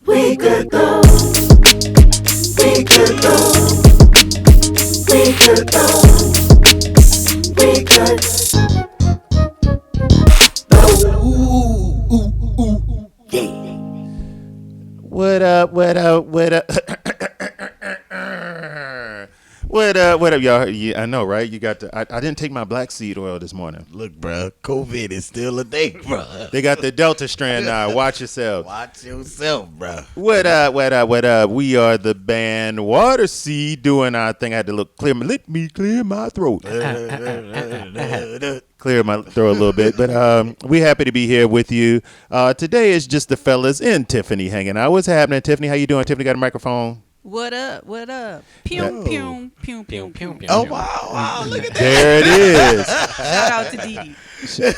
We could go. We could go. We could go. We could. Yeah. What up? What up? What up? What up, y'all? Yeah, I know, right? You got the. I didn't take my black seed oil this morning. Look, bro, COVID is still a thing, bro. They got the Delta strand now. Watch yourself. Watch yourself, bro. What up? What up? What up? We are the band Water Seed doing our thing. I had to look clear. Let me clear my throat. Clear my throat a little bit, but we happy to be here with you. Today is just the fellas and Tiffany hanging out. What's happening, Tiffany? How you doing? Tiffany got a microphone. What up? What up? Pew, pew, pew, pew, pew. Oh, wow, look at that. There it is. Shout out to Dee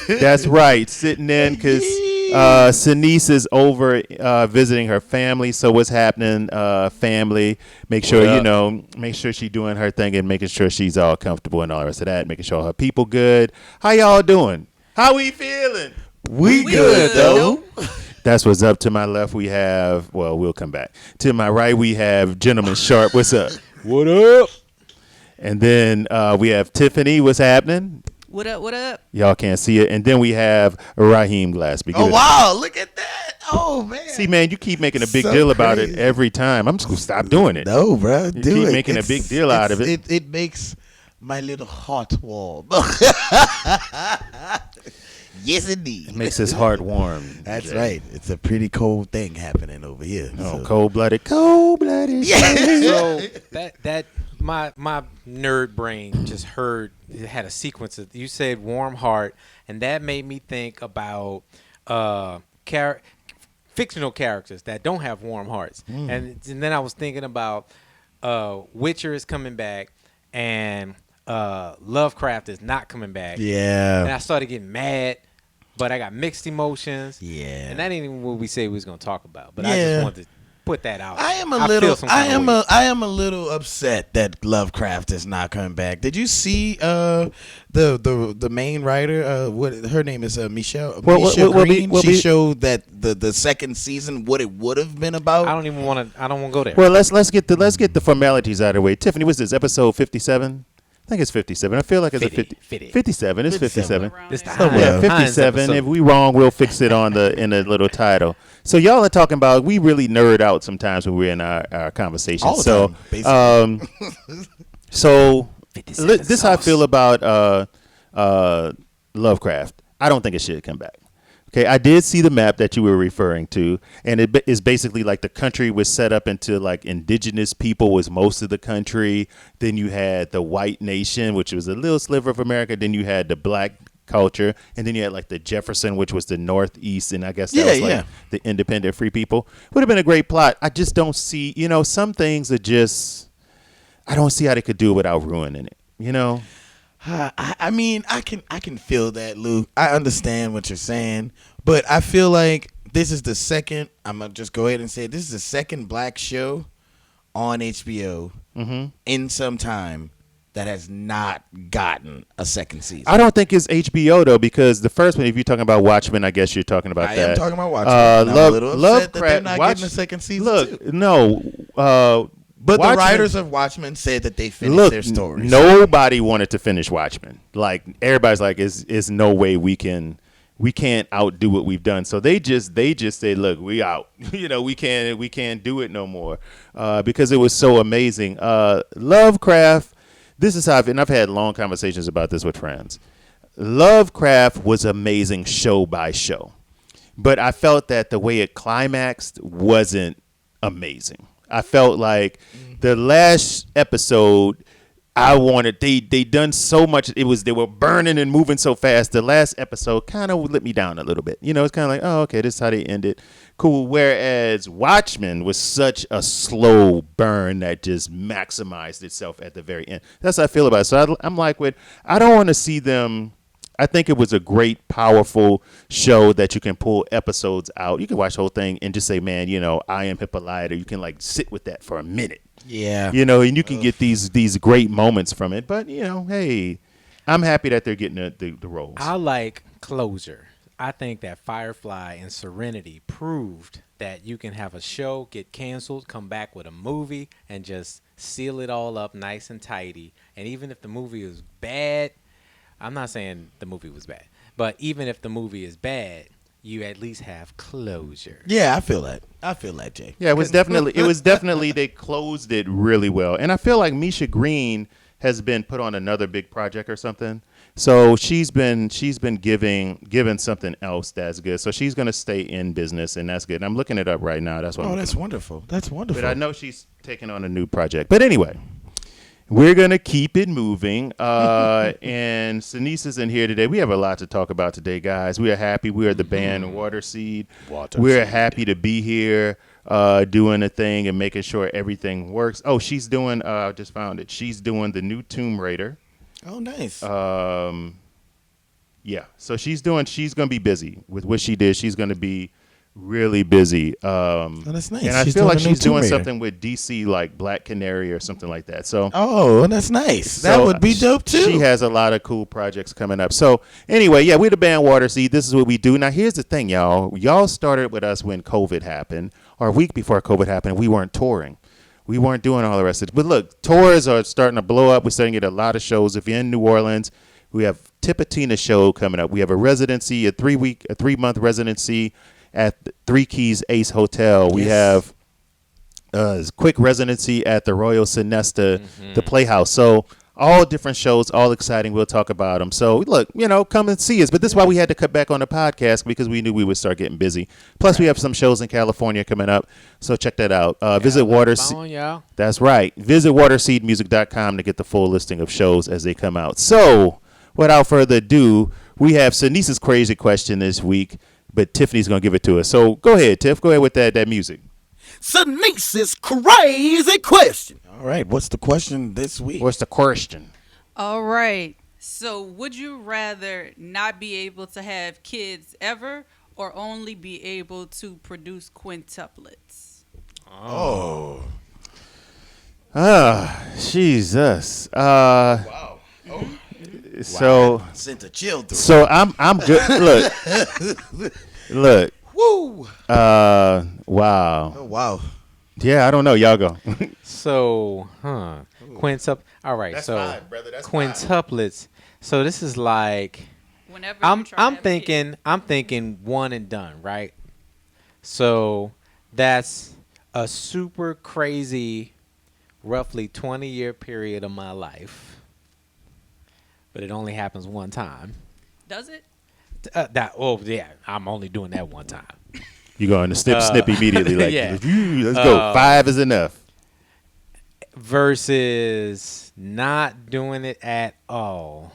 Dee. That's right. Sitting in because Sanice is over visiting her family. So what's happening, family? Make sure, make sure she's doing her thing and making sure she's all comfortable and all the rest of that. Making sure her people good. How y'all doing? How we feeling? We good, though. That's what's up. To my left, we have, well, we'll come back. To my right, we have Gentleman Sharp. What's up? What up? And then we have Tiffany. What's happening? What up? What up? Y'all can't see it. And then we have Raheem Glassby. Oh, wow, look at that. Oh, man. See, man, you keep making a big So deal about it crazy. every time. I'm just going to stop doing it. No, bro, You do keep it. making a big deal out of it. It makes my little heart warm. Yes, indeed. It makes his heart warm. That's right. It's a pretty cold thing happening over here. Oh, so. cold-blooded. Yeah. So that my nerd brain just heard, it had a sequence of, you said warm heart, and that made me think about fictional characters that don't have warm hearts. And then I was thinking about Witcher is coming back, and Lovecraft is not coming back. Yeah. And I started getting mad, but I got mixed emotions. Yeah. And that ain't even what we say we was gonna talk about. But I Yeah. just wanted to put that out. I am a feel little. some kind of way. I am a little upset that Lovecraft is not coming back. Did you see the main writer? What her name is? Michelle. Michelle Green. She showed that the second season what it would have been about. I don't want to go there. Well, let's get the formalities out of the way. Tiffany, what's this, episode 57? I think it's 57. I feel like it's 50. 57. It's 57. This the Yeah, Heinz 57. episode. If we wrong, we'll fix it on in the little title. So y'all are talking about, we really nerd out sometimes when we're in our conversations. All the time, basically. So 57 this is how I sauce. feel about Lovecraft. I don't think it should come back. Okay, I did see the map that you were referring to, and it is basically like the country was set up into like indigenous people was most of the country. Then you had the white nation, which was a little sliver of America. Then you had the black culture, and then you had like the Jefferson, which was the Northeast, and I guess that was like the independent free people. Would have been a great plot. I just don't see, some things are just, I don't see how they could do it without ruining it, I mean, I can feel that, Luke. I understand what you're saying, but I feel like this is the second. I'm gonna just go ahead and say this is the second black show on HBO in some time that has not gotten a second season. I don't think it's HBO though, because the first one, if you're talking about Watchmen, I guess you're talking about I that. am talking about Watchmen. I'm a little upset that they're not Watch- getting a second season. Look, too. no. But Watchmen, the writers of Watchmen said that they finished their stories. Nobody wanted to finish Watchmen. Like everybody's like, is no way we can't outdo what we've done. So they just said, look, we out. We can't do it no more because it was so amazing. Lovecraft. This is how I've had long conversations about this with friends. Lovecraft was amazing show by show, but I felt that the way it climaxed wasn't amazing. I felt like the last episode, they done so much. They were burning and moving so fast. The last episode kind of let me down a little bit. It's kind of like, oh, okay, this is how they ended. Cool. Whereas Watchmen was such a slow burn that just maximized itself at the very end. That's how I feel about it. So I'm like, I don't want to see them. I think it was a great, powerful show that you can pull episodes out. You can watch the whole thing and just say, man, I am Hippolyta. You can like sit with that for a minute. Yeah. And you can get these great moments from it. But, hey, I'm happy that they're getting the roles. I like closure. I think that Firefly and Serenity proved that you can have a show get canceled, come back with a movie, and just seal it all up nice and tidy. And even if the movie is bad, I'm not saying the movie was bad, but even if the movie is bad, you at least have closure. Yeah, I feel that, Jay. Yeah, it was definitely they closed it really well. And I feel like Misha Green has been put on another big project or something. So she's been given something else that's good. So she's going to stay in business, and that's good. And I'm looking it up right now. That's what. That's wonderful. That's wonderful. But I know she's taking on a new project. But anyway, we're going to keep it moving. And Sinisa's in here today. We have a lot to talk about today, guys. We are happy. We are the band Waterseed. We're happy to be here doing a thing and making sure everything works. Oh, she's doing, I just found it. She's doing the new Tomb Raider. Oh, nice. Yeah. So she's going to be busy with what she did. She's going to be really busy. That's nice. And I feel like she's doing something with DC, like Black Canary or something like that. So that's nice. That would be dope too. She has a lot of cool projects coming up. So anyway, yeah, we're the band Waterseed. This is what we do. Now here's the thing, y'all. Y'all started with us when COVID happened, or a week before COVID happened. We weren't touring. We weren't doing all the rest of it. But look, tours are starting to blow up. We're starting to get a lot of shows. If you're in New Orleans, we have Tipatina show coming up. We have a residency, a 3-month residency at Three Keys Ace Hotel. We have a quick residency at the Royal Sonesta, the Playhouse. So all different shows, all exciting. We'll talk about them. So look, come and see us. But this is why we had to cut back on the podcast, because we knew we would start getting busy. Plus, we have some shows in California coming up. So check that out. Visit Waterseed. That's right. Visit waterseedmusic.com to get the full listing of shows as they come out. So without further ado, we have Sinisa's crazy question this week, but Tiffany's going to give it to us. So go ahead, Tiff. Go ahead with that music. Sinisa's crazy question. All right. What's the question this week? What's the question? All right. So would you rather not be able to have kids ever, or only be able to produce quintuplets? Oh. Jesus. Wow. Oh. So wow. Sent a chill through. So I'm good. Look. Woo. Wow. Oh, wow. Yeah, I don't know. Y'all go. So, quintuplets. All right. That's so fine, brother. That's quintuplets. So this is like, Whenever I'm thinking one and done, right? So that's a super crazy, roughly 20-year period of my life, but it only happens one time. Does it? I'm only doing that one time. You going to snip immediately? Like, yeah. Let's go. 5 is enough. Versus not doing it at all.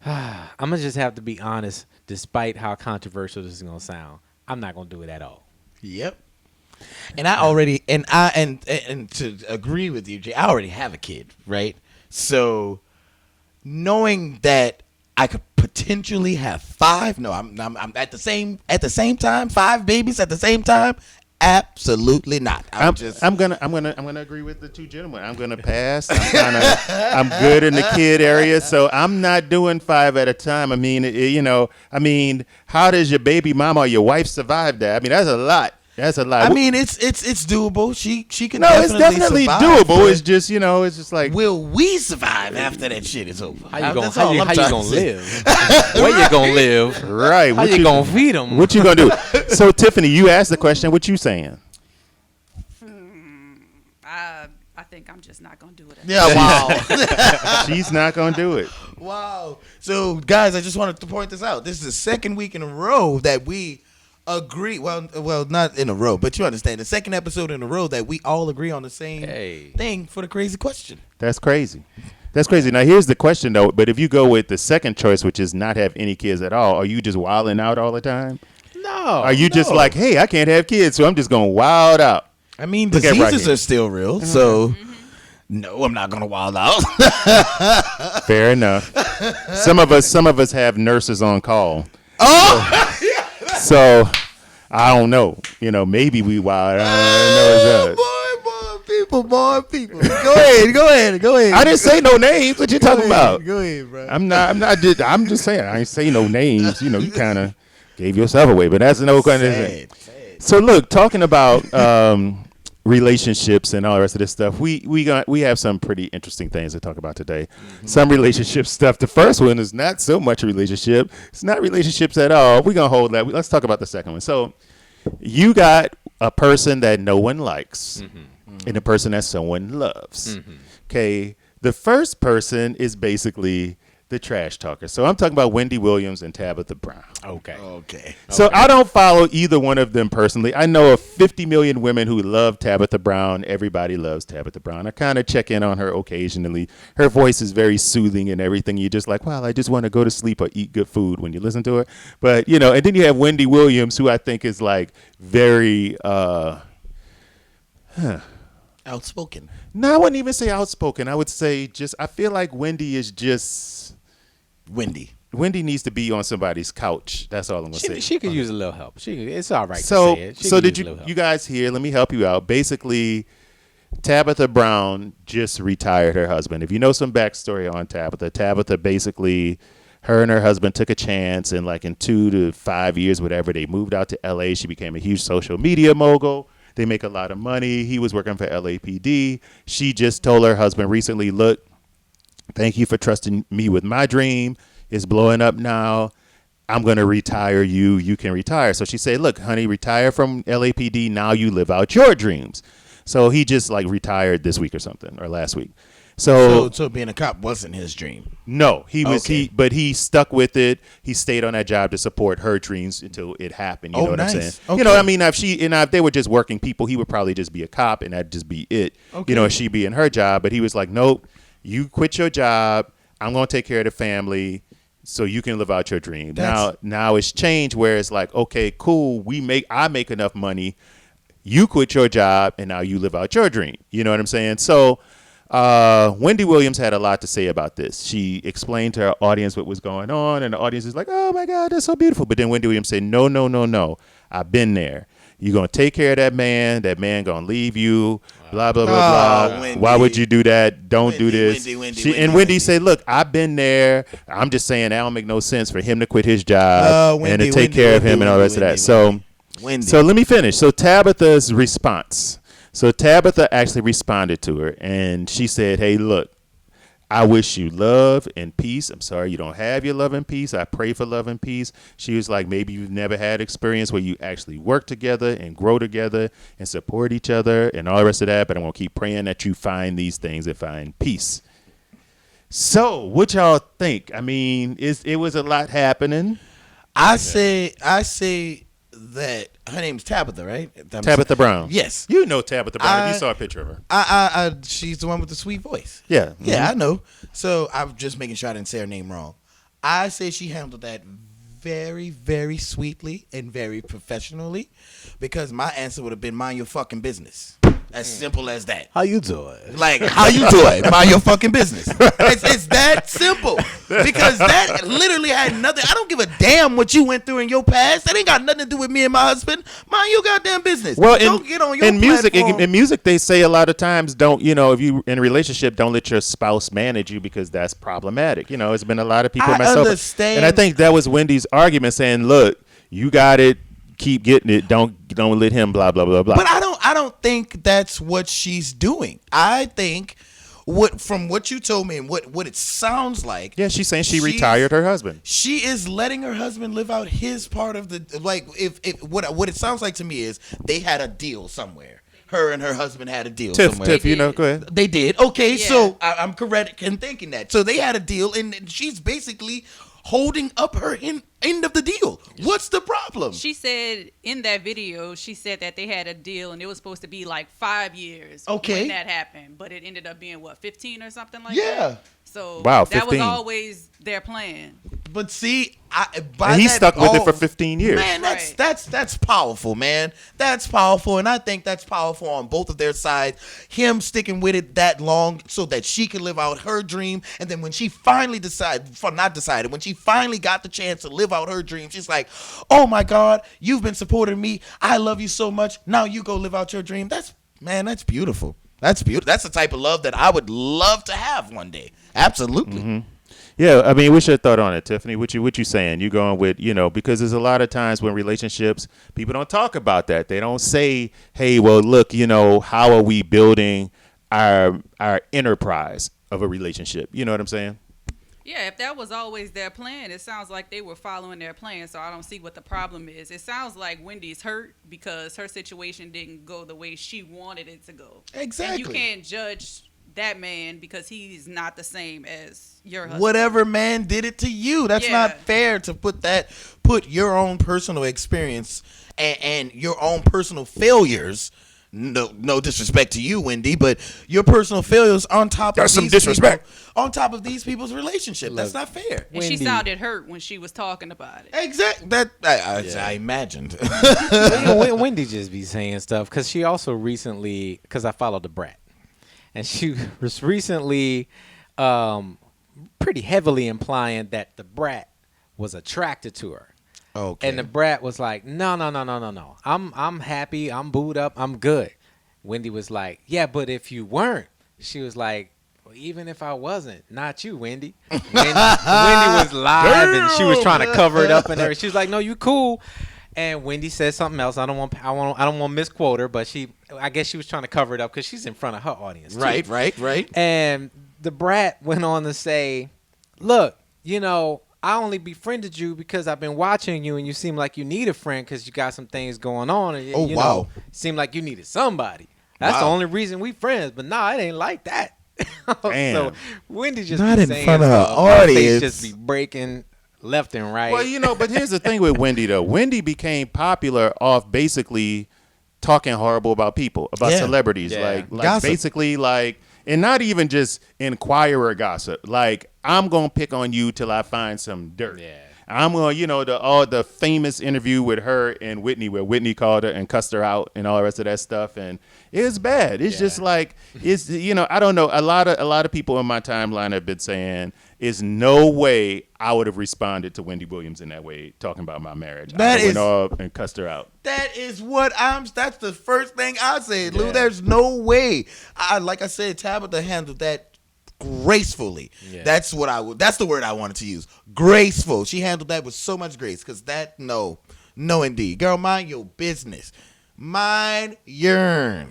I'm gonna just have to be honest. Despite how controversial this is gonna sound, I'm not gonna do it at all. Yep. And I already and to agree with you, Jay, I already have a kid, right? So knowing that I could potentially have 5. No, I'm at the same time, 5 babies at the same time. Absolutely not. I'm gonna agree with the two gentlemen. I'm gonna pass. I'm good in the kid area, so I'm not doing 5 at a time. I mean, how does your baby mama or your wife survive that? I mean, that's a lot. That's a lot. I mean, it's doable. She can. No, it's definitely survive, doable. It's just it's just like, will we survive after that shit is over? How you gonna live? Where you gonna live? Right. How you gonna feed them? What you gonna do? So Tiffany, you asked the question. What you saying? I think I'm just not gonna do it. Yeah. Wow. She's not gonna do it. Wow. So guys, I just wanted to point this out. This is the second week in a row that we agree. Well, not in a row, but you understand. The second episode in a row that we all agree on the same thing for the crazy question. That's crazy. That's crazy. Now here's the question though. But if you go with the second choice, which is not have any kids at all, are you just wilding out all the time? No. Are you just like, hey, I can't have kids, so I'm just gonna wild out? I mean, diseases are still real, so no, I'm not gonna wild out. Fair enough. Some of us have nurses on call. Oh. So I don't know. Maybe we wild. I don't know. Boy, people, born people. Go ahead. I didn't say no names. What you talking about? Go ahead, bro. I'm just saying. I ain't say no names. You know, you kind of gave yourself away, but that's no kind of thing. So look, talking about relationships and all the rest of this stuff, we have some pretty interesting things to talk about today. Some relationship stuff. The first one is not so much a relationship. It's not relationships at all. We're gonna hold that. Let's talk about the second one. So you got a person that no one likes and a person that someone loves. Okay. The first person is basically the trash talker. So I'm talking about Wendy Williams and Tabitha Brown. Okay. So I don't follow either one of them personally. I know of 50 million women who love Tabitha Brown. Everybody loves Tabitha Brown. I kind of check in on her occasionally. Her voice is very soothing and everything. You're just like, wow, I just want to go to sleep or eat good food when you listen to her. But, you know, and then you have Wendy Williams, who I think is like very, outspoken. no, I wouldn't even say outspoken. I would say just, I feel like Wendy is just, Wendy needs to be on somebody's couch. That's all I'm gonna say. She could use a little help. It's all right So, to say it. She so could did use a little help. you guys hear? Let me help you out. Basically, Tabitha Brown just retired her husband. If you know some backstory on Tabitha basically, her and her husband took a chance, and like in 2 to 5 years, whatever, they moved out to LA. She became a huge social media mogul. They make a lot of money. He was working for LAPD. She just told her husband recently, look, thank you for trusting me with my dream. It's blowing up now. I'm going to retire you. You can retire. So she said, look, honey, retire from LAPD. Now you live out your dreams. So he just like retired this week or something, or last week. So being a cop wasn't his dream. no, he was Okay. but he stuck with it. He stayed on that job to support her dreams until it happened. You know what I'm nice. saying? You know, I mean, if they were just working people, he would probably just be a cop and that'd just be it. Okay. You know, she be in her job. But he was like, nope, you quit your job. I'm gonna take care of the family so you can live out your dream. Now it's changed where it's like, okay, cool. I make enough money. You quit your job and now you live out your dream. You know what I'm saying? So Wendy Williams had a lot to say about this. She explained to her audience what was going on, and the audience is like, oh my God, that's so beautiful. But then Wendy Williams said, no. I've been there. You're going to take care of that man. That man going to leave you, blah, blah, blah, blah. Wendy. Why would you do that? Don't do this. Wendy. Wendy said, look, I've been there. I'm just saying that don't make no sense for him to quit his job and to take care of him and all the rest of that. So let me finish. So Tabitha's response. So Tabitha actually responded to her, and she said, hey, look, I wish you love and peace. I'm sorry you don't have your love and peace. I pray for love and peace. She was like, maybe you've never had experience where you actually work together and grow together and support each other and all the rest of that, but I'm going to keep praying that you find these things and find peace. So what y'all think? I mean, it was a lot happening. I say that her name's Tabitha, right? Tabitha Brown. Yes. You know Tabitha Brown. You saw a picture of her. She's the one with the sweet voice. Yeah. Yeah, I know. So I'm just making sure I didn't say her name wrong. I say she handled that very, very sweetly and very professionally, because my answer would have been mind your fucking business. As simple as that. How you doing? Like, how you doing? Mind your fucking business. It's that simple. Because that literally had nothing. I don't give a damn what you went through in your past. That ain't got nothing to do with me and my husband. Mind your goddamn business. Well, don't get on your in music, platform. in music, they say a lot of times, don't, you know, if you in a relationship, don't let your spouse manage you, because that's problematic. You know, it's been a lot of people. I myself, understand. and I think that was Wendy's argument, saying, look, you got it. Keep getting it. Don't let him blah blah blah blah. But I don't think that's what she's doing. I think from what you told me and what it sounds like. Yeah, she's saying she retired her husband. She is letting her husband live out his part of the, like, if what it sounds like to me is they had a deal somewhere. Her and her husband had a deal somewhere. Tiff, you know, go ahead. They did. Okay, Yeah. so I'm correct in thinking that. So they had a deal, and she's basically holding up her end of the deal. What's the problem? She said in that video, she said that they had a deal and it was supposed to be like 5 years when that happened, but it ended up being 15 or something like that. Yeah. So Wow, that 15. was always their plan. But see, And he stuck with it for 15 years. Man, Right. that's powerful, man. That's powerful, and I think that's powerful on both of their sides. Him sticking with it that long so that she can live out her dream, and then when she finally when she finally got the chance to live out her dream, she's like, "Oh my God, you've been supporting me. I love you so much. Now you go live out your dream." That's beautiful. That's beautiful. That's the type of love that I would love to have one day. Absolutely. Yeah, I mean, what's your thought on it, Tiffany? What you saying? You going with, because there's a lot of times when relationships, people don't talk about that. They don't say, hey, well, look, how are we building our enterprise of a relationship? You know what I'm saying? Yeah, if that was always their plan, it sounds like they were following their plan, so I don't see what the problem is. It sounds like Wendy's hurt because her situation didn't go the way she wanted it to go. Exactly. And you can't judge that man because he's not the same as your husband. Whatever man did it to you, that's not fair to put your own personal experience and your own personal failures. No disrespect to you, Wendy, but your personal failures on top of some disrespect on top of these people's relationship. That's not fair. And she sounded hurt when she was talking about it. Exactly. That I imagined. Wendy just be saying stuff because she also recently, because I followed the brat, and she was recently pretty heavily implying that the brat was attracted to her. Okay. And the brat was like, no. I'm happy. I'm booed up. I'm good. Wendy was like, yeah, but if you weren't, she was like, well, even if I wasn't, not you, Wendy. Wendy was live and she was trying to cover it up and everything. She was like, no, you cool. And Wendy said something else. I don't want to misquote her, but I guess she was trying to cover it up because she's in front of her audience. Too. Right. And the brat went on to say, look, I only befriended you because I've been watching you and you seem like you need a friend because you got some things going on. And, wow. Seemed like you needed somebody. That's the only reason we friends. But nah, it ain't like that. Damn. So Wendy just not be in saying front of her stuff. audience. Her face just be breaking left and right. Well, but here's the thing with Wendy, though. Wendy became popular off basically talking horrible about people, about celebrities. Yeah. Like basically like, and not even just inquirer gossip. Like, I'm going to pick on you till I find some dirt. Yeah. I'm going to, the famous interview with her and Whitney where Whitney called her and cussed her out and all the rest of that stuff. And it's bad. It's just like, it's, I don't know. A lot of people in my timeline have been saying, is no way I would have responded to Wendy Williams in that way, talking about my marriage. I went off and cussed her out. That is what that's the first thing I said, Lou. There's no way. Like I said, Tabitha handled that gracefully. Yeah. That's the word I wanted to use. Graceful. She handled that with so much grace. Cause no indeed. Girl, mind your business. Mind your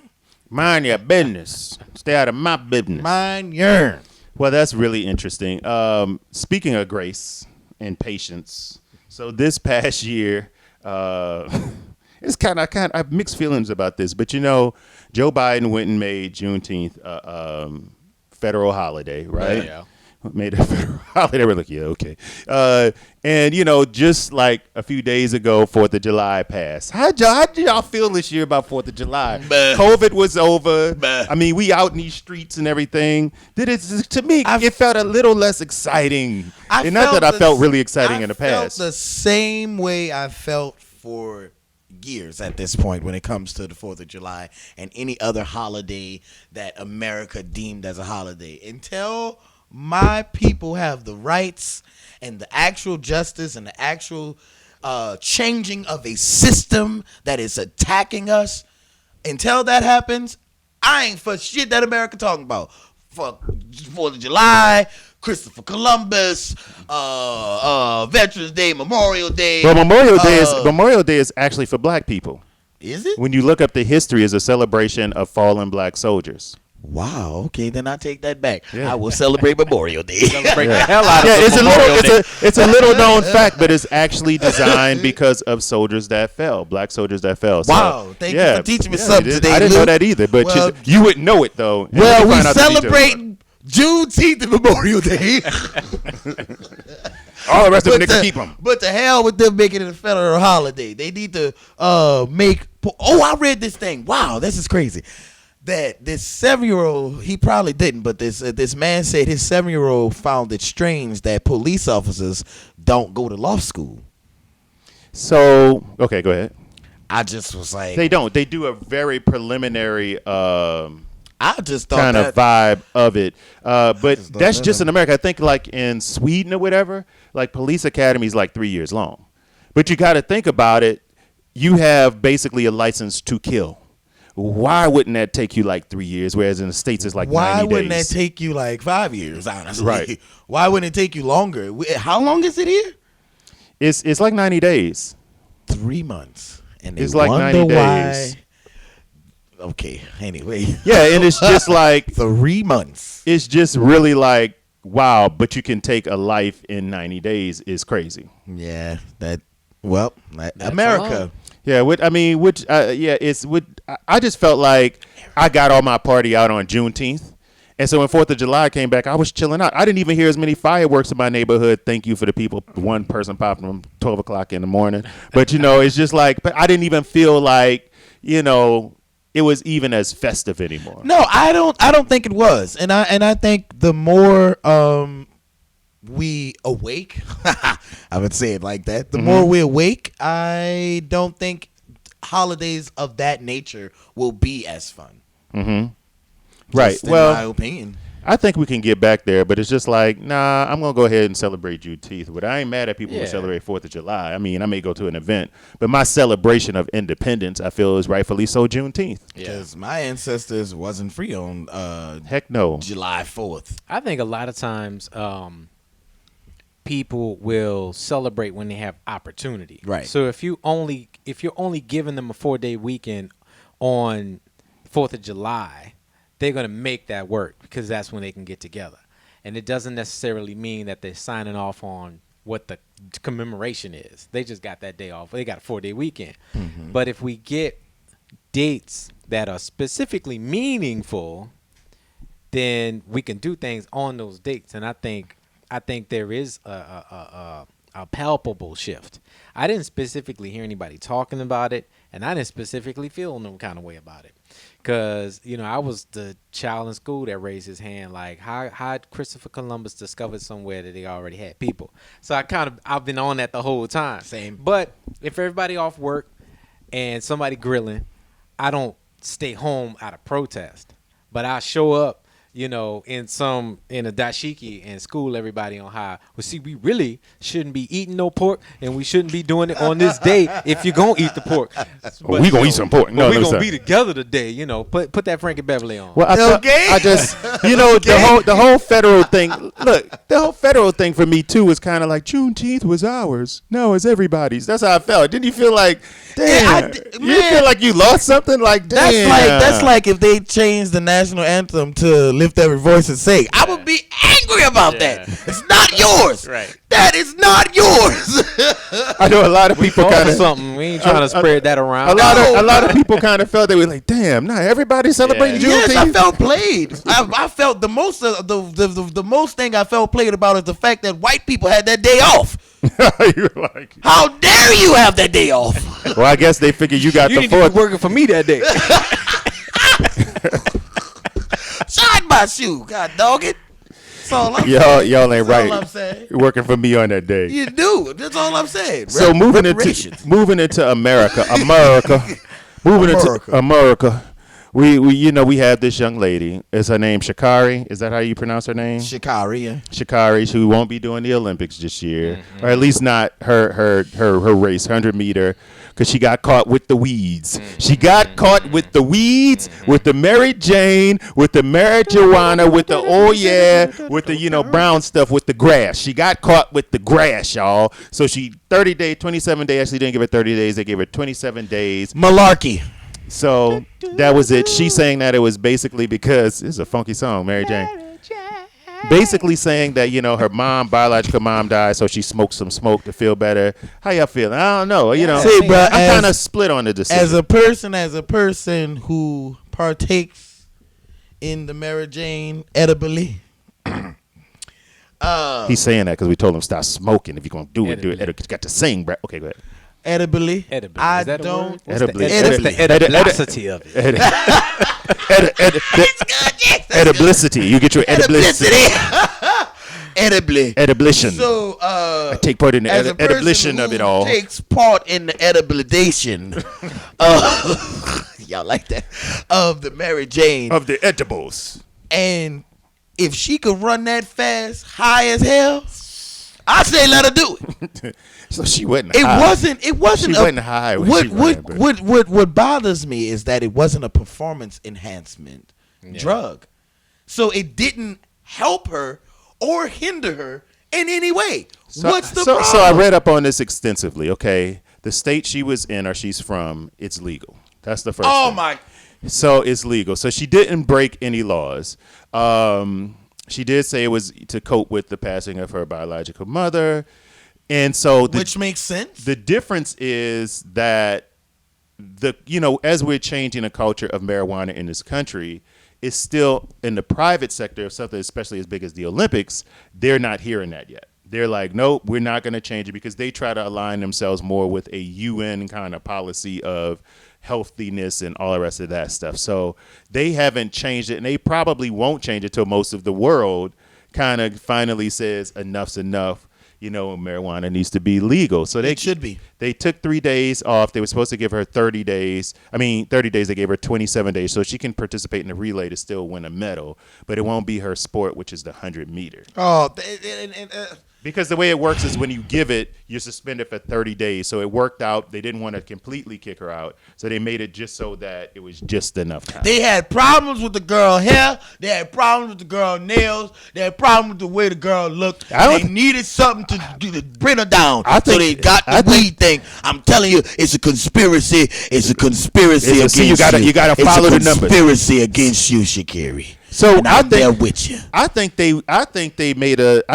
business. Stay out of my business. Mind your. Well, that's really interesting. Speaking of grace and patience, so this past year, it's kind of I have mixed feelings about this, but Joe Biden went and made Juneteenth federal holiday, right? Yeah. Made a federal holiday. We're like, yeah, okay. And just like a few days ago, 4th of July passed. How did y'all feel this year about 4th of July? COVID was over. I mean, we out in these streets and everything. To me, it felt a little less exciting. Not that I felt really exciting in the past. I felt the same way I felt for years at this point when it comes to the 4th of July and any other holiday that America deemed as a holiday. Until my people have the rights and the actual justice and the actual changing of a system that is attacking us, until that happens, I ain't for shit that America talking about. For 4th of July, Christopher Columbus, Veterans Day, Memorial Day. Well, Memorial Day is actually for black people. Is it? When you look up the history, it's a celebration of fallen black soldiers. Wow. Okay, then I take that back. Yeah. I will celebrate Memorial Day. Celebrate the hell out of it's a little known fact, but it's actually designed because of soldiers that fell, black soldiers that fell. So, wow. Thank you for teaching me something today, I didn't know that either, but you wouldn't know it though. Well, we celebrate Juneteenth and Memorial Day. All the rest of them niggas keep them. But the hell with them making it a federal holiday. They need to make. Oh, I read this thing. Wow, this is crazy. That this 7-year-old, he probably didn't, but this man said his 7-year-old found it strange that police officers don't go to law school. So, okay, go ahead. I just was like, they don't. They do a very preliminary. I just thought kind of vibe of it, but that's just in America. I think like in Sweden or whatever, like police academy is like 3 years long. But you got to think about it. You have basically a license to kill. why wouldn't that take you like 3 years, whereas in the States it's like 90 Why days? wouldn't that take you like 5 years, honestly? Right. Why wouldn't it take you longer? How long is it here? It's like 90 days. 3 months. And they It's like wonder 90 why. days. Okay, anyway. Yeah, and it's just like 3 months. it's just really like, wow, but you can take a life in 90 days is crazy. Yeah, America. long. Yeah, I just felt like I got all my party out on Juneteenth. And so when 4th of July came back, I was chilling out. I didn't even hear as many fireworks in my neighborhood. Thank you for the people. One person popping them 12 o'clock in the morning. But, it's just like, but I didn't even feel like, it was even as festive anymore. No, I don't think it was. And I think the more we awake, I would say it like that. The more we awake, I don't think holidays of that nature will be as fun. Mm-hmm. Right. Just in Well, my opinion. I think we can get back there, but it's just like, nah, I'm going to go ahead and celebrate Juneteenth. But I ain't mad at people who Yeah. celebrate 4th of July. I mean, I may go to an event, but my celebration of independence, I feel, is rightfully so Juneteenth. Because my ancestors wasn't free on Heck no. July 4th. I think a lot of times people will celebrate when they have opportunity. Right. So if you're only giving them a 4-day weekend on 4th of July, they're going to make that work because that's when they can get together. And it doesn't necessarily mean that they're signing off on what the commemoration is. They just got that day off. They got a 4-day weekend. Mm-hmm. But if we get dates that are specifically meaningful, then we can do things on those dates. And I think there is a palpable shift. I didn't specifically hear anybody talking about it, and I didn't specifically feel no kind of way about it. Because, I was the child in school that raised his hand, like, how Christopher Columbus discovered somewhere that they already had people. So I've been on that the whole time. Same. But if everybody off work and somebody grilling, I don't stay home out of protest. But I show up, in a dashiki and school everybody on how, well, see, we really shouldn't be eating no pork, and we shouldn't be doing it on this day if you're going to eat the pork. We going to eat some pork. No, we're no, going sir. to be together today, Put that Frankie Beverly on. Well, I just, the whole federal thing. Look, the whole federal thing for me too was kind of like Juneteenth was ours. No, it's everybody's. That's how I felt. Didn't you feel like, damn? You feel like you lost something? Like, damn. That's like if they changed the national anthem to lift every voice and say, I would be angry about that. It's not yours. Right. That is not yours. I know a lot of people kind of something. We ain't trying to spread that around. A lot of people kind of felt they were like, damn, nah, everybody's celebrating Juneteenth. Yes, I felt played. I felt the most the most thing I felt played about is the fact that white people had that day off. You were like, How dare you have that day off? well, I guess they figured you got You the need to be fourth. working for me that day. Shine my shoe, God dog it. That's all I'm Y'all saying. ain't That's right. all I'm saying. You're working for me on that day. You do. That's all I'm saying. So moving into America, moving into America. We have this young lady. Is her name Sha'Carri? Is that how you pronounce her name? Sha'Carri, yeah. Sha'Carri, who won't be doing the Olympics this year, or at least not her race, 100-meter, because she got caught with the weeds. She got caught with the weeds, with the Mary Jane, with the marijuana, with the with the brown stuff, with the grass. She got caught with the grass, y'all. So she 27 days. Actually, didn't give her 30 days. They gave her 27 days. Malarkey. So that was it. She's saying that it was basically because it's a funky song, Mary Jane. Basically saying that her biological mom died, so she smoked some smoke to feel better. How y'all feeling? I don't know. See, bro, I'm kind of split on the decision. As a person who partakes in the Mary Jane edibly. He's saying that because we told him stop smoking. If you're gonna do it. You got to sing, bro. Okay, go ahead. Edibly. I I don't. Edibly. What's the ediblicity of it? Ediblicity. You get your ediblicity. Edibly. Ediblition. So, I take part in the as a person ediblition of who it all. takes part in the edibilization, y'all like that, of the Mary Jane. Of the edibles. And if she could run that fast, high as hell, I say let her do it. So she wasn't It high. wasn't. It wasn't. She wasn't high when what she ran, but- what bothers me is that it wasn't a performance enhancement drug, so it didn't help her or hinder her in any way. What's the problem? So I read up on this extensively. Okay, the state she was in or she's from, it's legal. That's the first. Oh thing. my! So it's legal. So she didn't break any laws. She did say it was to cope with the passing of her biological mother, and so Which makes sense. the difference is that as we're changing the culture of marijuana in this country, it's still in the private sector of something especially as big as the Olympics. They're not hearing that yet. They're like, nope, we're not going to change it because they try to align themselves more with a UN kind of policy of healthiness and all the rest of that stuff. So they haven't changed it, and they probably won't change it till most of the world kind of finally says enough's enough. Marijuana needs to be legal. So It should be. They took 3 days off. They were supposed to give her 30 days. 30 days. They gave her 27 days. So she can participate in the relay to still win a medal. But it won't be her sport, which is the 100-meter. Oh, Because the way it works is when you give it, you're suspended for 30 days. So it worked out. They didn't want to completely kick her out. So they made it just so that it was just enough time. they had problems with the girl hair. They had problems with the girl nails. They had problems with the way the girl looked. They needed something to bring her down. So they got the weed thing. I'm telling you, it's a conspiracy. It's a conspiracy against you. You gotta follow the numbers. It's a conspiracy against you, Sha'Carri. So and I'm there with you. I think they made it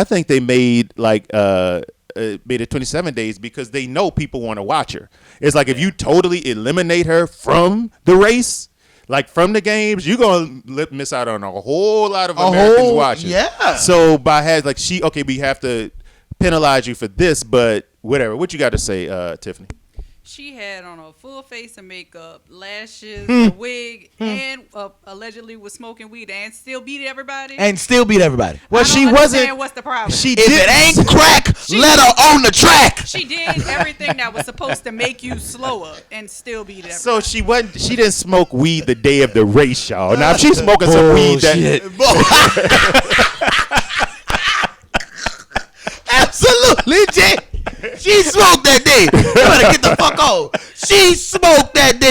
27 days because they know people want to watch her. It's like if you totally eliminate her from the race, like from the games, you're gonna miss out on a whole lot of Americans watching. Yeah. So we have to penalize you for this, but whatever. What you got to say, Tiffany? She had on a full face of makeup, lashes, a wig, and allegedly was smoking weed and still beat everybody. Well, she wasn't. What's the problem? If it ain't crack, let her on the track. She did everything that was supposed to make you slower and still beat everybody. So she didn't smoke weed the day of the race, y'all. Now if she's smoking some weed Absolutely, Jay. She smoked that day. You better get the fuck on. She smoked that day.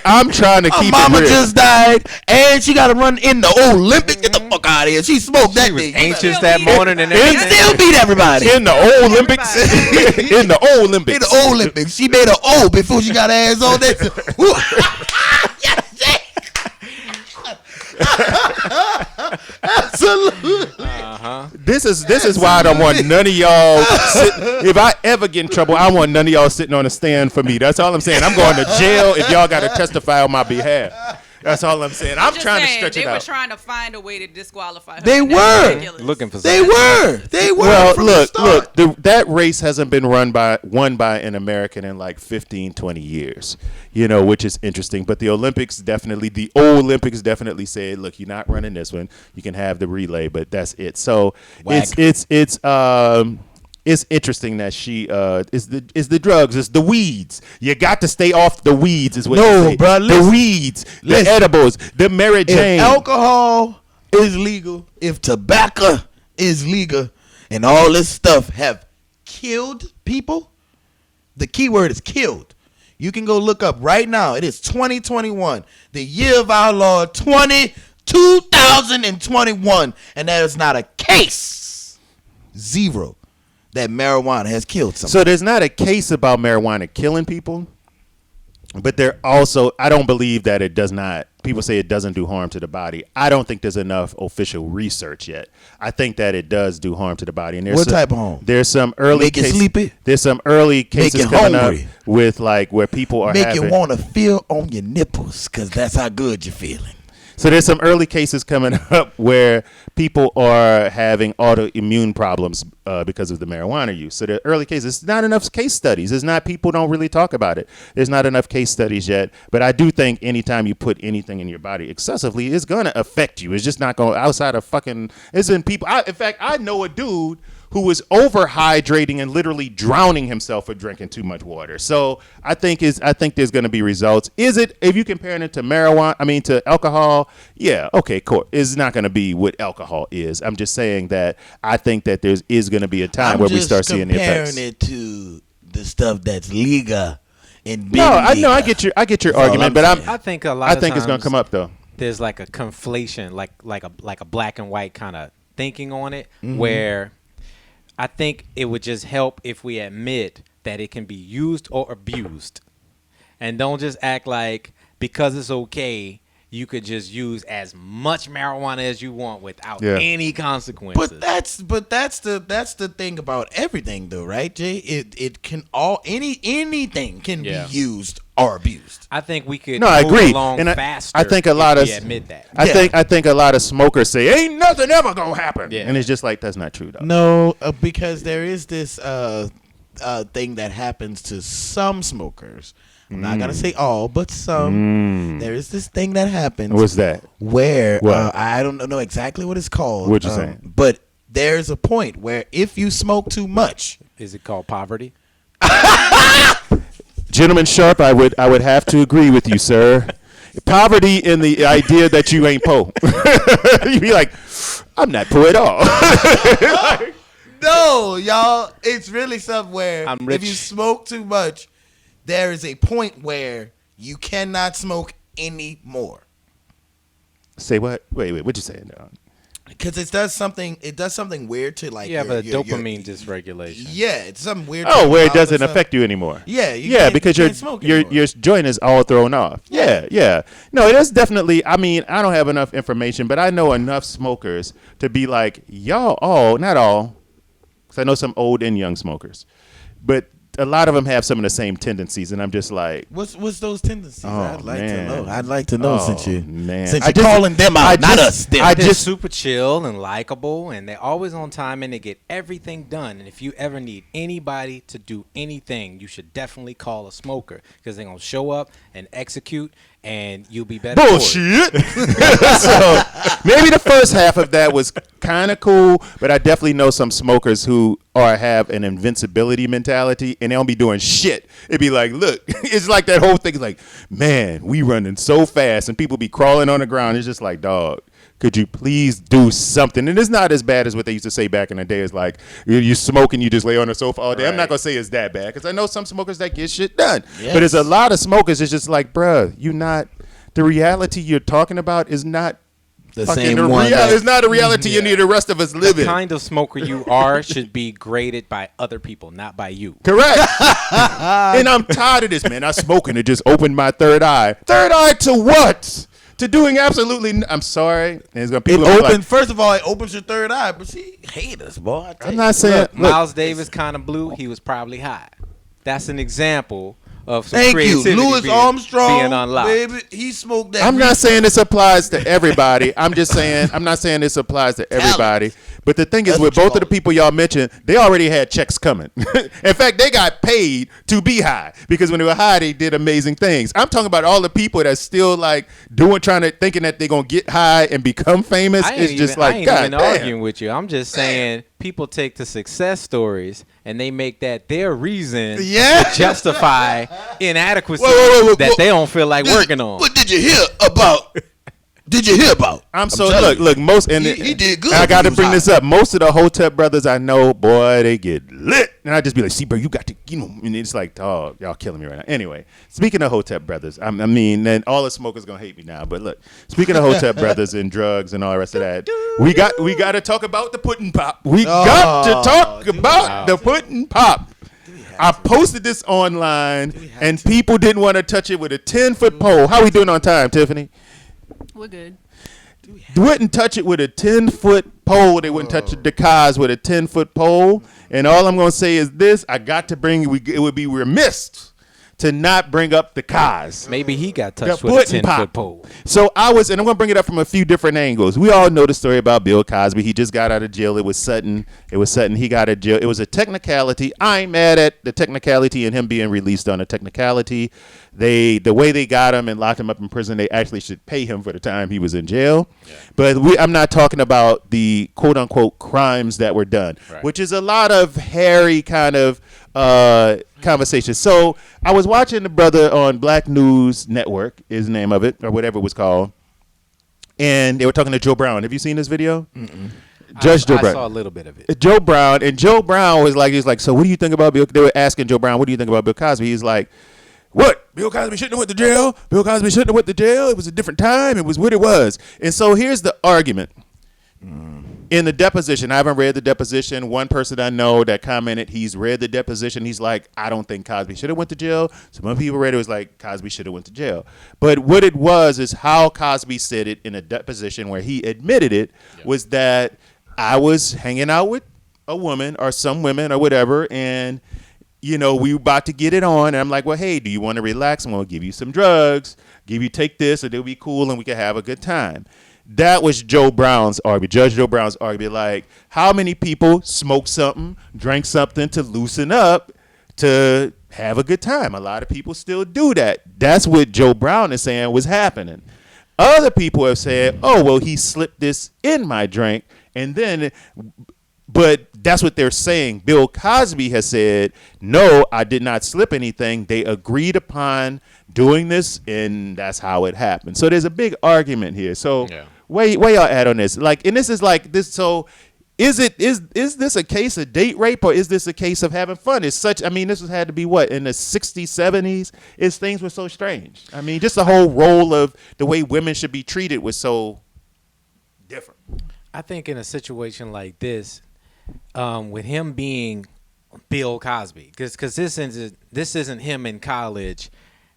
I'm trying to keep mama it real. just died, and she got to run in the Olympics. Get the fuck out of here. She smoked that day. Anxious that morning and everything. Still beat everybody. In the Olympics. In the Olympics. In the Olympics. She made an O before she got her ass on that. Absolutely. This is why I don't want none of y'all. If I ever get in trouble, I want none of y'all sitting on a stand for me. That's all I'm saying. I'm going to jail if y'all got to testify on my behalf. That's all I'm saying. I'm trying to stretch it out. They were trying to find a way to disqualify her. They were looking for. They were. Well, look. That race hasn't been won by an American in like 15, 20 years. Which is interesting. But the Olympics definitely said, look, you're not running this one. You can have the relay, but that's it. So it's interesting that she is the drugs, it's the weeds. You got to stay off the weeds, is what you say. Bro, the weeds, the edibles, the Mary Jane. If alcohol is legal, if tobacco is legal, and all this stuff have killed people, the key word is killed. You can go look up right now. It is 2021, the year of our Lord 2021, and there is not a case, zero, that marijuana has killed someone. So there's not a case about marijuana killing people, but I don't believe that it does not. People say it doesn't do harm to the body. I don't think there's enough official research yet. I think that it does do harm to the body. And what type of harm? There's some early sleepy. There's some early cases coming up with like where people are make you want to feel on your nipples because that's how good you're feeling. So there's some early cases coming up where people are having autoimmune problems because of the marijuana use. So the early cases, not enough case studies. It's not, people don't really talk about it. There's not enough case studies yet. But I do think anytime you put anything in your body excessively, it's going to affect you. It's just not going outside of fucking, it's in people. In fact, I know a dude who was overhydrating and literally drowning himself for drinking too much water. So I think there's going to be results. Is it, if you comparing it to to alcohol? Yeah, okay, cool. It's not going to be what alcohol is. I'm just saying that I think that there is going to be a time where we start seeing the effects. I'm just comparing it to the stuff that's legal and No, I get your argument, but I think a lot. I think it's going to come up though. There's like a conflation, like a black and white kind of thinking on it, where I think it would just help if we admit that it can be used or abused, and don't just act like because it's okay, you could just use as much marijuana as you want without any consequences. But that's the thing about everything, though, right, Jay? It can anything can be used or abused. I think we could. No, I agree. Along and faster I think a lot of admit that. I think a lot of smokers say ain't nothing ever gonna happen, and it's just like that's not true, though. No, because there is this thing that happens to some smokers. I'm not gonna say all, but some. There is this thing that happens. What's that? Where I don't know exactly what it's called. What you saying? But there's a point where if you smoke too much, is it called poverty? Gentleman Sharp, I would have to agree with you, sir. Poverty in the idea that you ain't poor. You be like, I'm not poor at all. No, y'all, it's really something where I'm rich. if you smoke too much, there is a point where you cannot smoke anymore. Say what? Wait, what you saying now? Because it does something weird to like. You have a dopamine dysregulation. Yeah, it's something weird. Oh, where it doesn't affect you anymore. Yeah, because your joint is all thrown off. Yeah. No, it is definitely. I mean, I don't have enough information, but I know enough smokers to be like, y'all all, not all, because I know some old and young smokers, but a lot of them have some of the same tendencies, and I'm just like, what's those tendencies? Oh, I'd like to know since you're calling them out, not us. They're just super chill and likable, and they're always on time, and they get everything done. And if you ever need anybody to do anything, you should definitely call a smoker because they're gonna show up and execute, and you'll be better. Bullshit. So maybe the first half of that was kind of cool, but I definitely know some smokers who have an invincibility mentality, and they don't be doing shit. It'd be like, look, it's like that whole thing is like, man, we running so fast, and people be crawling on the ground. It's just like, dog, could you please do something? And it's not as bad as what they used to say back in the day. It's like, you smoke and you just lay on the sofa all day. Right. I'm not going to say it's that bad, because I know some smokers that get shit done. Yes. But there's a lot of smokers, it's just like, bruh, the reality you're talking about is not the same one. It's not a reality any of the rest of us live in. The kind of smoker you are should be graded by other people, not by you. Correct. And I'm tired of this, man. I smoke and it just opened my third eye. Third eye to what? To doing absolutely. I'm sorry. And it's gonna people like, first of all, it opens your third eye, but she hate us, boy. I'm not saying. Look, Miles Davis kind of blew. He was probably high. That's an example of some Thank creativity you, Louis Armstrong, being unlocked. baby. He smoked that. I'm not saying this applies to everybody. I'm not saying this applies to everybody. But the thing is, with both of the people y'all mentioned, they already had checks coming. In fact, they got paid to be high, because when they were high, they did amazing things. I'm talking about all the people that's still like thinking that they're gonna get high and become famous. It's just like, God damn. I ain't even arguing with you. I'm just saying people take the success stories and they make that their reason to justify inadequacy that they don't feel like working on. What did you hear about? Look, most and he did good. I got to bring this up. Most of the Hotep brothers I know, boy, they get lit, and I just be like, "See, bro, you got to, And it's like, dog, y'all killing me right now." Anyway, speaking of Hotep brothers, I mean, and all the smokers gonna hate me now, but look, speaking of Hotep brothers and drugs and all the rest of that, we got to talk about the pudding pop. We got to talk about the pudding pop. I posted this online, and people didn't want to touch it with a 10-foot pole. How we doing on time, Tiffany? We're good. Wouldn't touch it with a 10-foot pole. They wouldn't touch the cars with a 10-foot pole. And all I'm going to say is this: I got to bring. It would be remiss to not bring up the cause. Maybe he got The touched with a pudding 10-foot pop. pole. So I was, and I'm going to bring it up from a few different angles. We all know the story about Bill Cosby. He just got out of jail. It was Sutton. He got out of jail. It was a technicality. I ain't mad at the technicality and him being released on a technicality. The way they got him and locked him up in prison, they actually should pay him for the time he was in jail. Yeah. But I'm not talking about the quote unquote crimes that were done, which is a lot of hairy kind of conversation. So I was watching the brother on Black News Network, is the name of it, or whatever it was called, and they were talking to Joe Brown. Have you seen this video? Judge Joe Brown. I saw a little bit of it. Joe Brown was like, so what do you think about Bill? They were asking Joe Brown, what do you think about Bill Cosby? He's like, what? Bill Cosby shouldn't have went to jail. Bill Cosby shouldn't have went to jail. It was a different time. It was what it was. And so here's the argument. In the deposition, I haven't read the deposition. One person I know that commented, he's read the deposition. He's like, I don't think Cosby should have went to jail. Some other people read it, was like, Cosby should have went to jail. But what it was is how Cosby said it in a deposition where he admitted it was that I was hanging out with a woman or some women or whatever, and we were about to get it on, and I'm like, well, hey, do you want to relax? I'm going to give you some drugs, take this, and it'll be cool, and we can have a good time. That was Joe Brown's argument. Judge Joe Brown's argument, like, how many people smoke something, drank something to loosen up, to have a good time? A lot of people still do that. That's what Joe Brown is saying was happening. Other people have said, oh, well, he slipped this in my drink, and then... But that's what they're saying. Bill Cosby has said, no, I did not slip anything. They agreed upon doing this, and that's how it happened. So there's a big argument here. So where y'all at on this? Like, and this is like this. So is this a case of date rape, or is this a case of having fun? It's such. I mean, this was had to be what, in the 60s, 70s. Things were so strange. I mean, just the whole role of the way women should be treated was so different. I think in a situation like this, with him being Bill Cosby, because this isn't him in college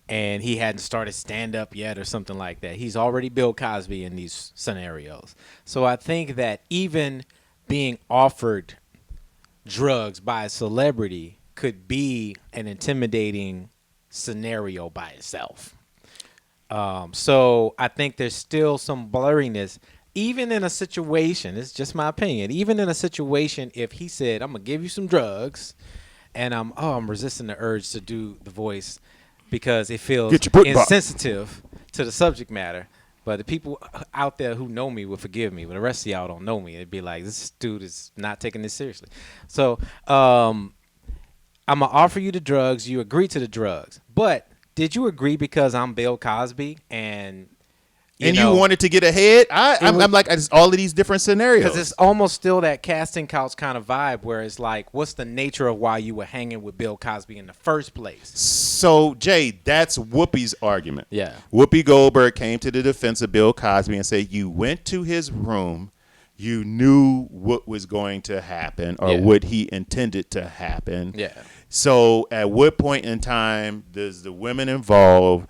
and he hadn't started stand up yet or something like that. He's already Bill Cosby in these scenarios. So I think that even being offered drugs by a celebrity could be an intimidating scenario by itself. So I think there's still some blurriness. Even in a situation, it's just my opinion, even in a situation, if he said, I'm going to give you some drugs, and I'm resisting the urge to do the voice because it feels insensitive to the subject matter. But the people out there who know me will forgive me, but the rest of y'all don't know me. It'd be like, this dude is not taking this seriously. So I'm going to offer you the drugs. You agree to the drugs. But did you agree because I'm Bill Cosby and... You wanted to get ahead? I'm like, it's all of these different scenarios. Because it's almost still that casting couch kind of vibe where it's like, what's the nature of why you were hanging with Bill Cosby in the first place? So, Jay, that's Whoopi's argument. Yeah. Whoopi Goldberg came to the defense of Bill Cosby and said, you went to his room, you knew what was going to happen or what he intended to happen. Yeah. So at what point in time does the women involved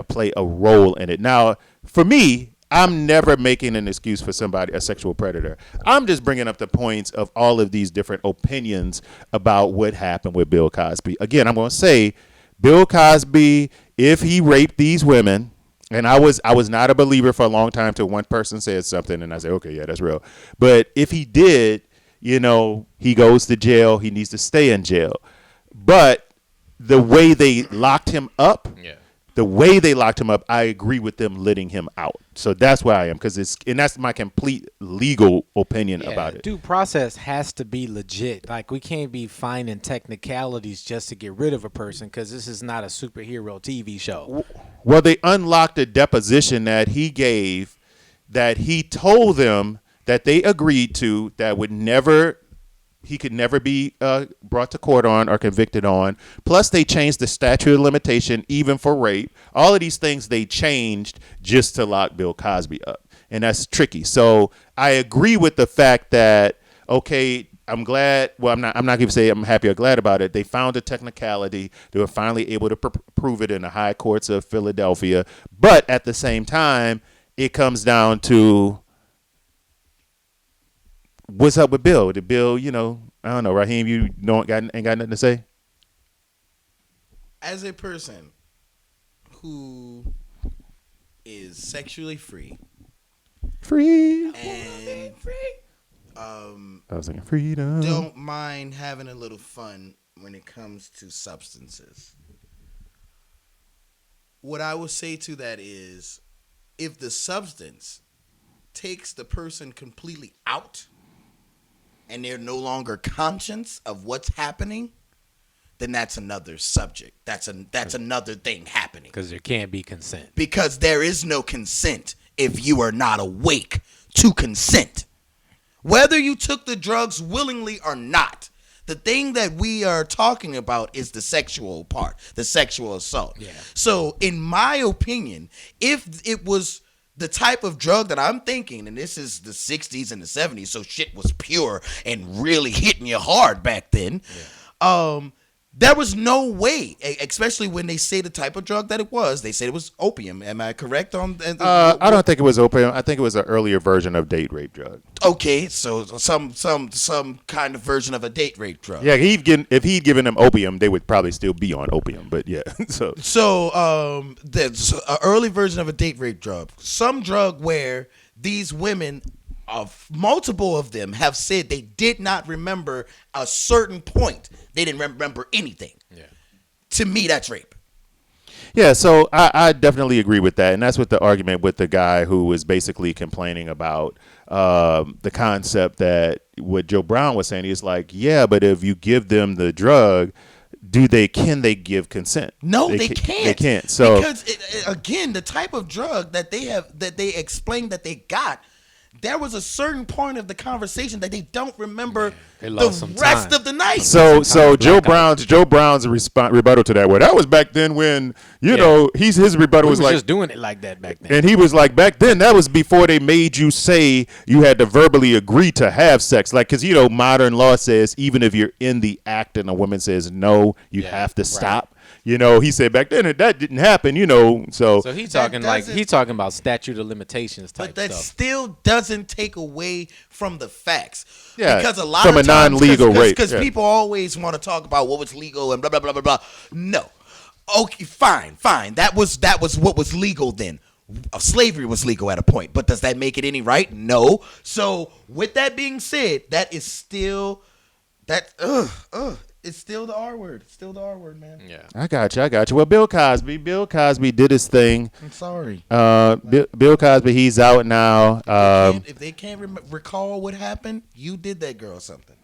play a role in it? Now, for me, I'm never making an excuse for somebody, a sexual predator. I'm just bringing up the points of all of these different opinions about what happened with Bill Cosby. Again, I'm going to say Bill Cosby, if he raped these women, and I was not a believer for a long time till one person said something and I said, okay, yeah, that's real. But if he did, he goes to jail. He needs to stay in jail. But the way they locked him up, I agree with them letting him out. So that's where I am, and that's my complete legal opinion about it. Due process has to be legit. Like, we can't be finding technicalities just to get rid of a person because this is not a superhero TV show. Well, they unlocked a deposition that he gave that he told them that they agreed to that would never... he could never be brought to court on or convicted on. Plus, they changed the statute of limitation even for rape. All of these things they changed just to lock Bill Cosby up. And that's tricky. So I agree with the fact that, okay, I'm glad. Well, I'm not going to say I'm happy or glad about it. They found a technicality. They were finally able to prove it in the high courts of Philadelphia. But at the same time, it comes down to, what's up with Bill? Did Bill, I don't know, Raheem, you ain't got nothing to say? as a person who is sexually free and I was thinking freedom. don't mind having a little fun when it comes to substances. What I would say to that is, if the substance takes the person completely out and they're no longer conscious of what's happening, then that's another subject. That's another thing happening. Because there can't be consent. Because there is no consent if you are not awake to consent. Whether you took the drugs willingly or not, the thing that we are talking about is the sexual part, the sexual assault. Yeah. So, in my opinion, if it was the type of drug that I'm thinking, and this is the 60s and the 70s, so shit was pure and really hitting you hard back then, there was no way, especially when they say the type of drug that it was. They said it was opium. Am I correct on? I don't think it was opium. I think it was an earlier version of date rape drug. Okay, so some kind of version of a date rape drug. Yeah, if he'd given them opium, they would probably still be on opium. But yeah, so there's an early version of a date rape drug. Some drug where these women, multiple of them, have said they did not remember a certain point. They didn't remember anything. Yeah. To me, that's rape. yeah. So I definitely agree with that, and that's what the argument with the guy who was basically complaining about the concept that what Joe Brown was saying. He's like, yeah, but if you give them the drug, can they give consent? No, they can't. They can't. So because again, the type of drug that they explained that they got, there was a certain point of the conversation that they don't remember They lost the some rest time. of the night. So Joe Brown's rebuttal to that. Well, that was back then when his rebuttal We was was like, just doing it like that back then. and he was like, back then that was before they made you say you had to verbally agree to have sex, like because modern law says even if you're in the act and a woman says no, you have to stop. He said back then that didn't happen. So he's talking about statute of limitations type But that stuff. still doesn't take away from the facts. Yeah, because a lot from of a times, non-legal rape. Because Yeah. people always want to talk about what was legal and blah blah blah blah blah. No, okay, fine. That was what was legal then. Slavery was legal at a point, but does that make it any right? No. So with that being said, that is still it's still the R word. It's still the R word, man. Yeah. I got you. Well, Bill Cosby did his thing. I'm sorry. Bill Cosby, he's out now. If they can't recall what happened, you did that girl something.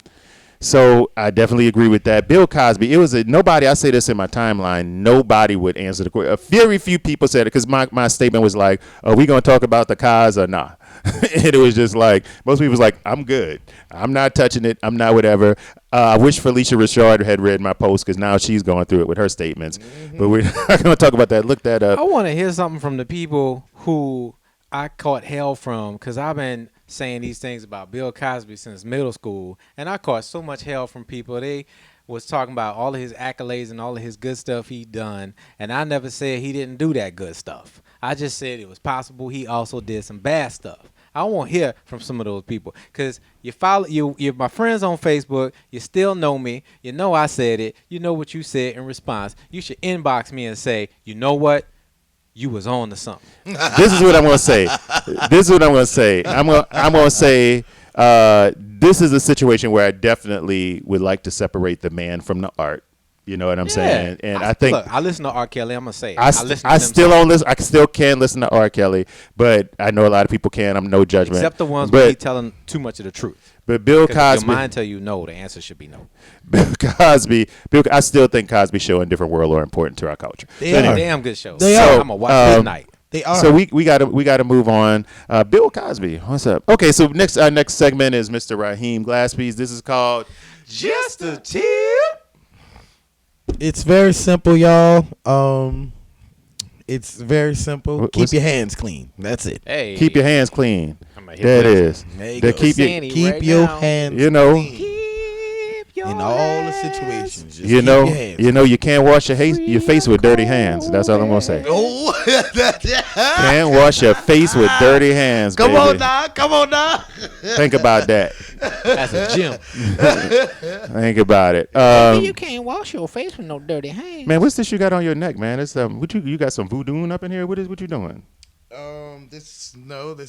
So I definitely agree with that. Bill Cosby, nobody, I say this in my timeline, nobody would answer the question. Very few people said it because my statement was like, are we going to talk about the cause or not? And it was just like, most people was like, I'm good. I'm not touching it. I'm not whatever. I wish Felicia Rashard had read my post because now she's going through it with her statements. Mm-hmm. But we're not going to talk about that. Look that up. I want to hear something from the people who I caught hell from because I've been saying these things about Bill Cosby since middle school, and I caught so much hell from people. They was talking about all of his accolades and all of his good stuff he done, and I never said he didn't do that good stuff. I just said it was possible he also did some bad stuff. I want to hear from some of those people because you're my friends on Facebook. You still know me. You know I said it. You know what you said in response. You should inbox me and say, you know what? You was on to something. This is what I'm going to say. I'm going to say this is a situation where I definitely would like to separate the man from the art. You know what I'm saying? And I think look, I listen to R. Kelly. I'm gonna say it. I still can listen to R. Kelly, but I know a lot of people can. I'm no judgment, except the ones where he's telling too much of the truth. But Bill Cosby, your mind tell you no. The answer should be no. Bill Cosby, I still think Cosby Show and Different World are important to our culture. They are damn good shows. They are. I'm gonna watch tonight. They are. So we gotta move on. Bill Cosby, what's up? Okay, so our next segment is Mr. Raheem Glasspeas. This is called Just a Tip. It's very simple, y'all. It's very simple. Keep your hands clean. That's it. Hey, Keep your hands clean. I'm gonna hit There it this. is. There you They go. keep Sandy Keep right your now. hands You know. clean. Keep in all the situations. Just You keep know, your hands you can't wash your face with dirty hands. That's all I'm gonna say. Oh, Can't wash your face with dirty hands. come baby. on now, come on now. Think about that. That's a gym. Think about it. You can't wash your face with no dirty hands. Man, what's this you got on your neck, man? It's what you got some voodoo up in here? What you doing? This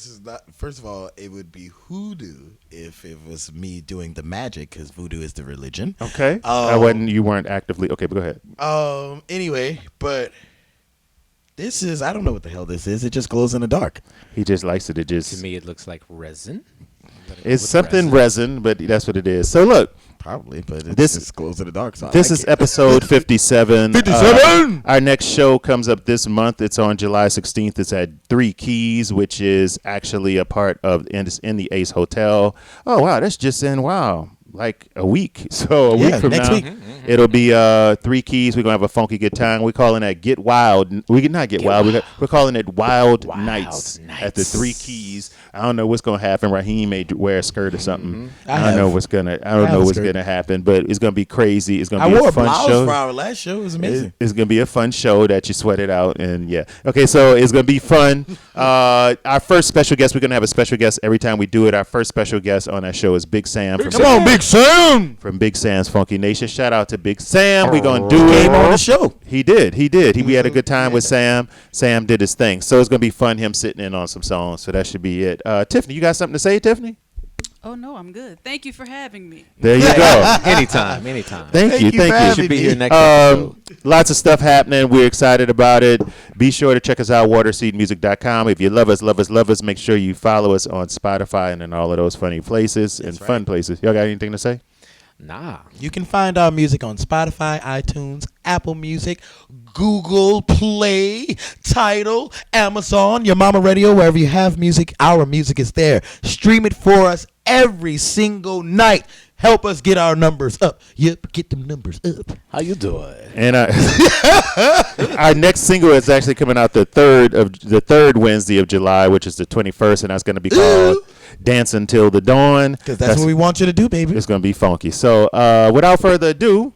is not. First of all, it would be hoodoo if it was me doing the magic, because voodoo is the religion. Okay. You weren't actively. Okay, but go ahead. Anyway, but this is. I don't know what the hell this is. It just glows in the dark. He just likes it. It To just. me, it looks like resin. It's something resin, but that's what it is. So look. Probably, but it This- just glows in the dark. So I This like is it. episode 57. 57! Our next show comes up this month. It's on July 16th. It's at 3 Keys, which is actually a part of in the Ace Hotel. Oh, wow. That's just in, like a week. So a week from next now, week. it'll be 3 Keys. We're going to have a funky good time. We're calling that Get Wild. We not Get Wild. We're calling it Wild Nights at the 3 Keys. I don't know what's going to happen. Raheem may wear a skirt or something. I don't know what's going to happen, but it's going to be crazy. It's going to be I wore a a fun blouse show. for our last show. It was amazing. It's going to be a fun show that you sweat it out. And yeah. Okay, so it's going to be fun. Our first special guest, we're going to have a special guest every time we do it. Our first special guest on that show is Big Sam. Come on, Big Sam. From Big Sam's Funky Nation. Shout out to Big Sam. We're going to do Came it. on the show. He did. We had a good time with Sam. Sam did his thing. So it's going to be fun, him sitting in on some songs. So that should be it. Tiffany, you got something to say, Tiffany? Oh no, I'm good. Thank you for having me. There you go. Anytime. Thank you. for having Should be me. here next episode. Lots of stuff happening. We're excited about it. Be sure to check us out, waterseedmusic.com. If you love us, make sure you follow us on Spotify and in all of those funny places and fun places. Y'all got anything to say? Nah. You can find our music on Spotify, iTunes, Apple Music, Google Play, Tidal, Amazon, Your Mama Radio, wherever you have music, our music is there. Stream it for us every single night. Help us get our numbers up. Yep, get them numbers up. How you doing? And our next single is actually coming out the third Wednesday of July, which is the 21st, and that's going to be called Dance Until the Dawn. Because that's what we want you to do, baby. It's going to be funky. So without further ado,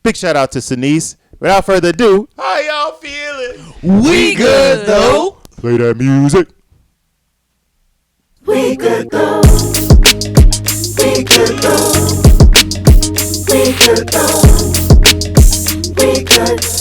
big shout out to Sinise. Without further ado, how y'all feeling? We good, though. Play that music. We could go. We could go. We could go. We could.